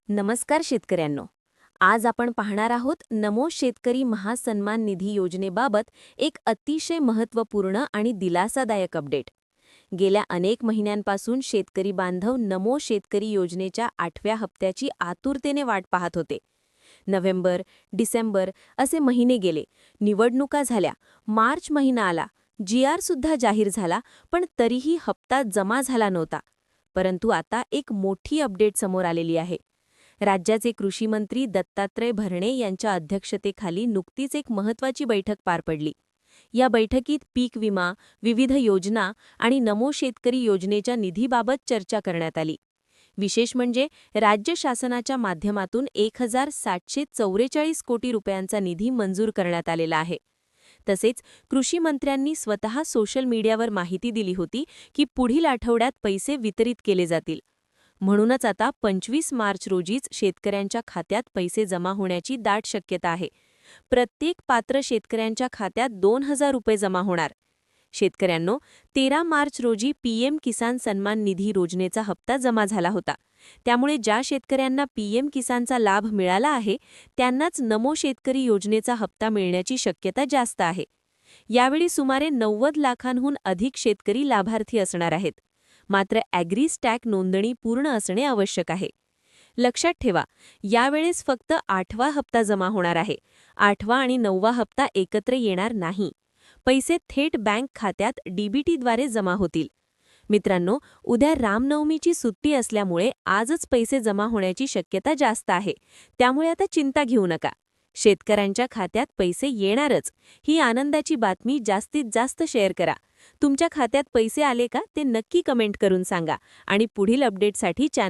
नमस्कार शेतकऱ्यांनो. आज आपण पाहणार आहोत नमो शेतकरी महासन्मान निधी योजनेबाबत एक अतिशय महत्त्वपूर्ण आणि दिलासादायक अपडेट. गेल्या अनेक महिन्यांपासून शेतकरी बांधव नमो शेतकरी योजनेच्या 8व्या हप्त्याची आतुरतेने वाट पाहत होते. नोव्हेंबर, डिसेंबर असे महिने गेले, निवडणुका झाल्या, मार्च महिना आला, GR सुद्धा जाहीर झाला, पण तरीही हप्ता जमा झाला नव्हता. परंतु आता एक मोठी अपडेट समोर आलेली आहे. राज्याचे कृषी मंत्री दत्तात्रय भरणे यांच्या अध्यक्षतेखाली नुकतीच एक महत्त्वाची बैठक पार पडली. या बैठकीत पीक विमा, विविध योजना आणि नमो शेतकरी योजनेच्या निधीबाबत चर्चा करण्यात आली. विशेष म्हणजे राज्य शासनाच्या माध्यमातून 1744 कोटी रुपयांचा निधी मंजूर करण्यात आलेला आहे. तसेच कृषी मंत्र्यांनी स्वतः सोशल मीडियावर माहिती दिली होती की पुढील आठवड्यात पैसे वितरित केले जातील. म्हणूनच आता 25 मार्च रोजीच शेतकऱ्यांच्या खात्यात पैसे जमा होण्याची दाट शक्यता आहे. प्रत्येक पात्र शेतकऱ्यांच्या खात्यात 2000 रुपये जमा होणार. शेतकऱ्यांनो, 13 मार्च रोजी PM किसान सन्मान निधी योजनेचा हप्ता जमा झाला होता. त्यामुळे ज्या शेतकऱ्यांना PM किसानचा लाभ मिळाला आहे त्यांनाच नमो शेतकरी योजनेचा हप्ता मिळण्याची शक्यता जास्त आहे. यावेळी सुमारे 90 लाखांहून अधिक शेतकरी लाभार्थी असणार आहेत. मात्र ॲग्रीस्टॅक नोंदणी पूर्ण असणे आवश्यक आहे. लक्षात ठेवा, यावेळेस फक्त 8वा हप्ता जमा होणार आहे. 8वा आणि 9वा हप्ता एकत्र येणार नाही. पैसे थेट बँक खात्यात DBTद्वारे जमा होतील. मित्रांनो, उद्या रामनवमीची सुट्टी असल्यामुळे आजच पैसे जमा होण्याची शक्यता जास्त आहे. त्यामुळे आता चिंता घेऊ नका. शेतकऱ्यांच्या खात्यात पैसे येणारच. ही आनंदाची बातमी जास्तीत जास्त शेअर करा. तुमच्या खात्यात पैसे आले का ते नक्की कमेंट करून सांगा आणि पुढील अपडेटसाठी चॅनल